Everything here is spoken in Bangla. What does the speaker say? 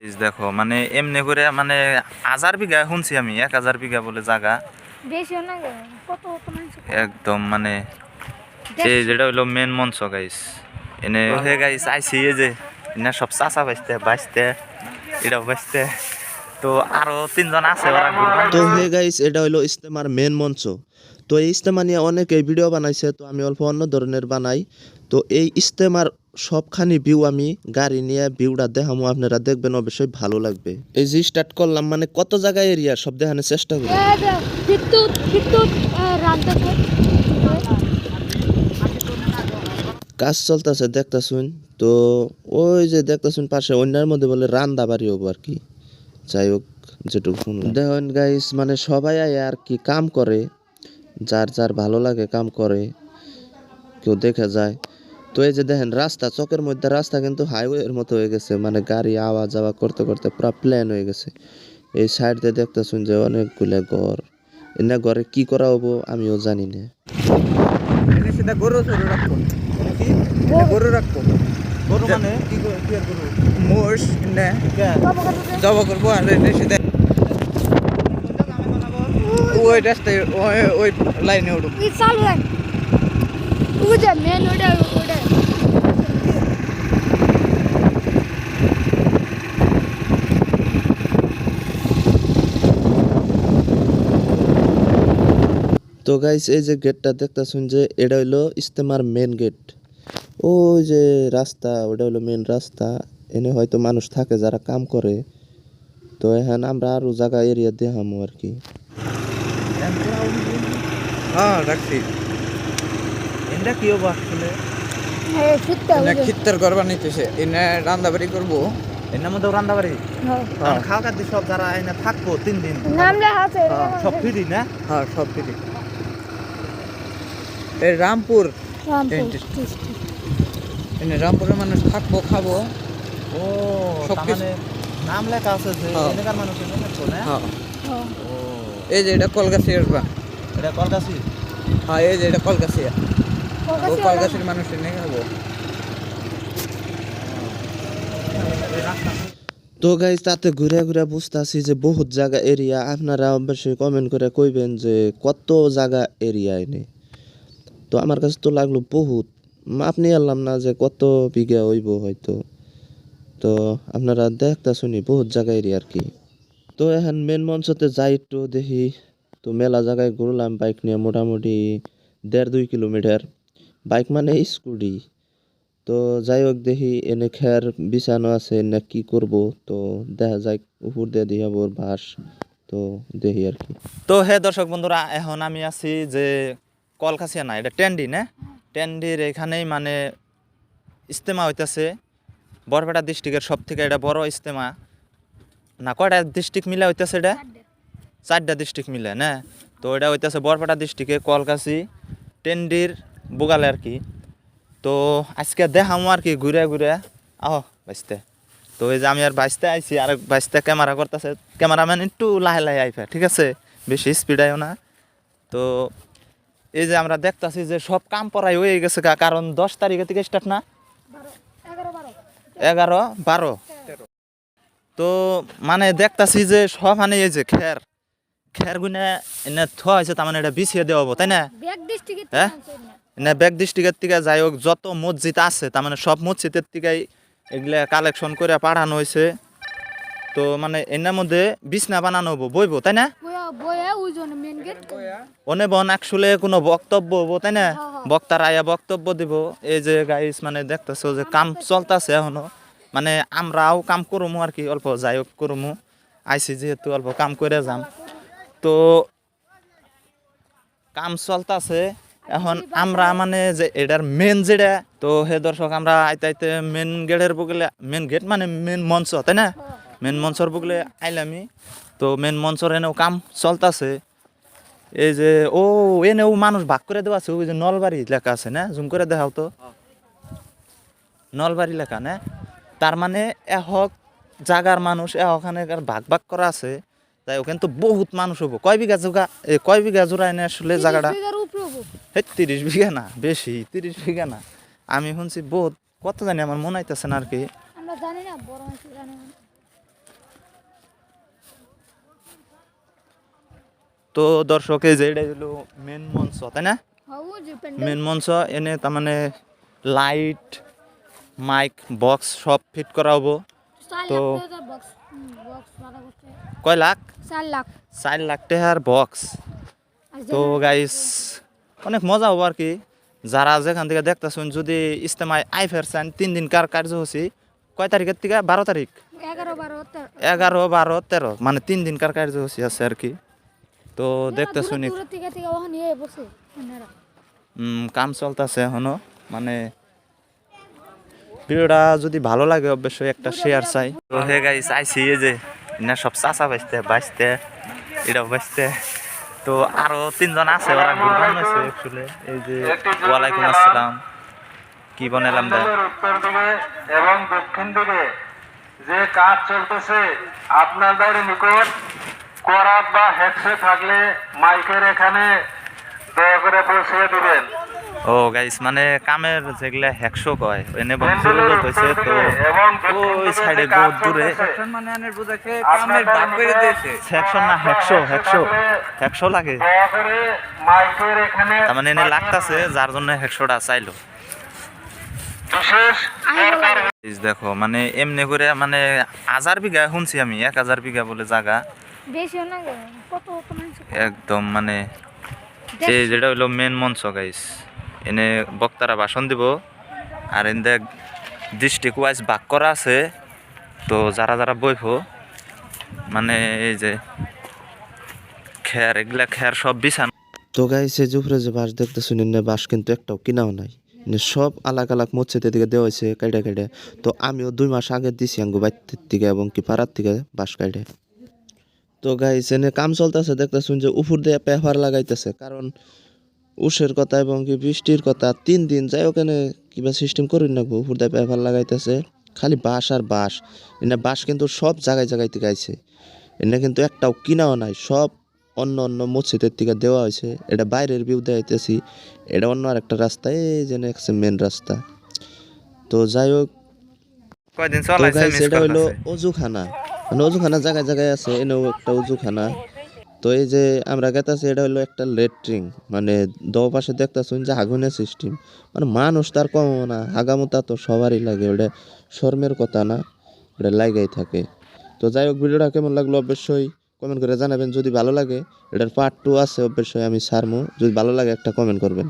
দেখো মানে এমনি করে মানে 1000 বিঘা শুনছি আমি 1000 বিঘা বলে জায়গা বেশিও না কত কত মানুষ একদম মানে এই যেটা হইলো মেন মঞ্চ গাইস এনে হে গাইস আইছি এই যে এনে সব চাচা বাইসতে এটাও বাইসতে তো আরো 3জন আছে ওরা তো হে গাইস এটা হলো ইস্তেমার মেন মঞ্চ। তো এই ইস্তেমা নিয়ে অনেকে ভিডিও বানাইছে, তো আমি অল্প অন্য ধরনের বানাই। তো এই ইস্তেমার সবখানি ভিউ আমি গাড়ি নিয়ে ভিউটা দেখামো, আপনারা দেখবেন অবশ্যই ভালো লাগবে। এই যে স্টার্ট করলাম মানে কত জায়গায় এরিয়া সব দেখানোর চেষ্টা করি। বিদ্যুৎ বিদ্যুৎ রাখতেছে কাজ চলতেছে দেখতেছুন। তো ওই যে দেখতেছুন পাশে অন্যের মধ্যে বলে রান্দা বাড়ি হবো আর কি। যাই হোক যেটুকু দেখুন গাইস মানে সবাই আর কি কাম করে, যার যার ভালো লাগে কাম করে, কেউ দেখে যায়। তো এই যে দেখেন রাস্তা চকের মধ্যে রাস্তা কিন্তু হাইওয়ের মতো হয়ে গেছে, মানে গাড়ি আওয়া যাওয়া করতে করতে পুরো প্ল্যান হয়ে গেছে। এই সাইড দিয়ে দেখতেছুন যে অনেকগুলা ঘর, এনে ঘরে কি করা হবো আমিও জানি না। গরু রাখবো গরু মানে কি আর গরু মোষ জব করবো আর ওই রাস্তায় ওই লাইনে উঠবো চালু লাইন ওটা মেন ওটা ওটা তো গাইস এই যে গেটটা দেখতেছুন যে এটা হইলো ইস্তেমার মেন গেট। ওই যে রাস্তা ওটা হলো মেন রাস্তা, এনে হয়তো মানুষ থাকে যারা কাম করে। তো এখন আমরা আরো জায়গা এরিয়া দেখামো আর কি। হ্যাঁ রাখছি এটা কি হবো আসলে খিত্তর করবা নিতেছে এনে রান্দাবাড়ি করবো এর মধ্যে রান্না বাড়ি হ্যাঁ। খাওয়া খাদ্য সব যারা এনে থাকবো 3 দিন নাম লেখা আছে সব ফ্রি না হ্যাঁ সব দিকে এই রামপুর এনে রামপুরের মানুষ থাকবো খাবো ও সবকিছু। মানে নাম লেখা আছে যে হ্যাঁ। এলাকার মানুষ এনে থাকবো না হ্যাঁ ও এই যে এটা কলগাছি আসবা এটা কলকাছি হ্যাঁ এই যে এটা কলগাছি ও কলগাছির মানুষ এনে খাবো। তো গাইস তাতে ঘুরে ঘুরে বুঝতেছি যে বহুত জায়গা এরিয়া, আপনারা অবশ্যই কমেন্ট করে কইবেন যে কত জায়গা এরিয়া এনে। তো আমার কাছে তো লাগলো বহুত, আপনি এলাম না যে কত বিঘা হইব হয়তো। তো আপনারা দেখতে শুনি বহুত জায়গা এরিয়া আর কি। তো এখন মেন মঞ্চতে যাই একটু দেখি। তো মেলা জায়গায় ঘুরলাম বাইক নিয়ে মোটামুটি 1.5-2 কিলোমিটার, বাইক মানে স্কুটি। তো যাই হোক দেখি এনে খের বিছানো আছে না কি করব, তো দেখা যায় উপর দিয়ে দিয়ে ওর বাস। তো দেখি আর কি। তো হে দর্শক বন্ধুরা এখন আমি আছি যে কলকাছিয়া না এটা টেন্ডি না টেন্ডির এখানেই মানে ইস্তেমা হইতেছে বরপেটা ডিস্ট্রিক্টের সব থেকে এটা বড় ইস্তেমা না কয়টা ডিস্ট্রিক্ট মিলে হইতেছে এটা 4টা ডিস্ট্রিক্ট মিলে না তো এটা হইতেছে বরপেটা ডিস্ট্রিক্টে কলকাছি টেন্ডির বুগালে আর কি। তো আজকে দেখামো আর কি ঘুরে ঘুরে আহ বাইসতে। তো এই যে আমি আর বাইসতে আইছি আর বাইসতে ক্যামেরা করতেছে, ক্যামেরাম্যান একটু লাহে লাহে আইফা ঠিক আছে, বেশি স্পিড আইও না। তো এই যে আমরা দেখতাছি যে সব কাম পড়াই হয়ে গেছে কারণ 10 তারিখে থেকে স্টার্ট না 11-12 তো মানে দেখতাছি যে সব মানে এই যে খের খের গুনে এনে থোয়া হয়েছে তার মানে এটা বিছিয়ে দেওয়া হবো তাই না হ্যাঁ না ব্যাক ডিস্ট্রিক্টের থেকে যাই হোক যত মসজিদ আছে তার মানে সব মসজিদের থেকেই এগুলা কালেকশন করে পাঠানো হয়েছে। তো মানে এর মধ্যে বিছনা বানানো হবো বইবো তাই না অনে বন আসলে কোনো বক্তব্য হবো তাই না বক্তার আয়া বক্তব্য দিব। এই যে গাইস মানে দেখতেছো যে কাম চলতেছে এখনো মানে আমরাও কাম করমু আর কি অল্প যাই হোক করমু আইসি যেহেতু অল্প কাম করে যাম। তো কাম চলতেছে এখন আমরা মানে যে এটার মেন যেটা তো হে দর্শক আমরা আইতে আইতে মেন গেটের বুকলে মেন গেট মানে মেন মঞ্চ তাই না মেন মঞ্চর বুকলে আইলামি। তো মেন মঞ্চর এনেও কাম চলতেছে এই যে ও এনেও মানুষ ভাগ করে দেওয়া আছে ওই যে নলবাড়ি লেখা আছে না জুম করে দেখাও তো নলবাড়ি লেখা না তার মানে এহক জাগার মানুষ ওখানে ভাগ ভাগ করা আছে তাই ওখানে তো বহুত মানুষ হবো কয় বিঘা জোড়া এনে আসলে জায়গাটা 30 বিঘা না বেশি 30 বিঘা না আমি শুনছি বহুত কত জানি আমার মনে হইতেছে না আর কি তো দর্শক এই যে এটা হলো মেন মঞ্চ তাই না হাউ যে মেন মঞ্চ এনে তার মানে লাইট মাইক বক্স সব ফিট করা হবো তো বক্স বক্স ভাড়া করতে কয় লাখ 4 লাখ 4 লাখ টাকার বক্স আর তো গাইস অনেক মজা হবো আর কি যারা যেখান থেকে দেখতেছেন যদি ইস্তেমায় আই ফেরছেন 3 দিনকার কার্যসূচি কয় তারিখের থেকে 12 তারিখ 11 12 11 12 13 মানে 3 দিনকার কার্যসূচি আছে আর কি তো দেখতে শুনি দূর থেকে থেকে ওখানে নিয়ে বসে এনারা কাম চলতেছে এখনো মানে ভিডিওটা যদি ভালো লাগে অবশ্যই একটা শেয়ার চাই তো হে গাইস আইছি এই যে না সব চাচা বাইসতে এটাও বাইসতে তো আরো 3 জন আছে ওরা ঘুরবান হয়েছে অ্যাকচুয়ালি এই যে ওয়ালাইকুম আসসালাম কি বনালাম দা উত্তর দিকে এবং দক্ষিণ দিকে যে কাজ চলতেছে আপনাদের নিকট করাত বা হেডসেট থাকলে মাইকের এখানে দয়া করে পৌঁছে দিবেন। ও গাইস মানে কামের যেগুলা 100 কয় এনে বন্ধুর হইছে তো ওই সাইডে বহুত দূরে সেকশন মানে আনের বুঝাকে কামের ভাগ করে দিয়েছে সেকশন না 100 লাগে দয়া করে মাইকের এখানে তার মানে এনে লাগতাছে যার জন্য 100টা চাইলো বিশেষ দরকার এই দেখো মানে এমনি করে মানে 1000 বিঘা শুনছি আমি 1000 বিঘা বলে জায়গা বেশি না কত কত মানুষ একদম মানে এই যেটা হলো মেন মঞ্চ গাইস এনে বক্তারা ভাষণ দিব আর এনে ডিস্ট্রিক্ট ওয়াইজ ভাগ করা আছে তো যারা যারা বইব মানে এই যে খের এগুলা খের সব বিছানো তো গাইস এই যে উপরে যে বাঁশ দেখতেছেন না বাঁশ কিন্তু একটাও কিনাও নাই সব আলাগ আলাগ মসজিদের দিকে দেওয়া হয়েছে কাইডে কাইডে তো আমিও 2 মাস আগে দিছি আঙ্গু বাইতের থেকে এবং কি পাড়ার থেকে বাঁশ কাইডে তো গাইস এনে কাম চলতেছে দেখতেছুন যে উপর দিয়ে পেপার লাগাইতেছে কারণ উষের কথা এবং কি বৃষ্টির কথা 3 দিন যাই ওখানে কিবা সিস্টেম করুন না উপর দিয়ে পেপার লাগাইতেছে খালি বাঁশ আর বাঁশ এনে বাঁশ কিন্তু সব জায়গায় জায়গায় থেকে আইছে এনে কিন্তু একটাও কিনাও নাই সব অন্য অন্য মসজিদের থেকে দেওয়া হয়েছে এটা বাইরের ভিউ দেখাইতেছি এটা অন্য আরেকটা রাস্তা এই যে নেক্সট মেন রাস্তা তো যাই হোক কয়দিন তো চলাইছে গাইস মিস এটা হলো করতেছে অজুখানা মানে অজুখানা জায়গায় জায়গায় আছে এনেও একটা অজুখানা তো এই যে আমরা গেতাছি এটা হলো একটা লেট্রিন মানে দো পাশে দেখতেছুন যে আগুনের সিস্টেম মানে মানুষ তার কম না হাগামোতা তো সবারই লাগে ওটা শর্মের কথা না ওটা লাগাই থাকে তো যাই হোক ভিডিওটা কেমন লাগলো অবশ্যই কমেন্ট করে জানাবেন যদি ভালো লাগে এটার পার্ট 2 আছে অবশ্যই আমি ছাড়মু যদি ভালো লাগে একটা কমেন্ট করবেন।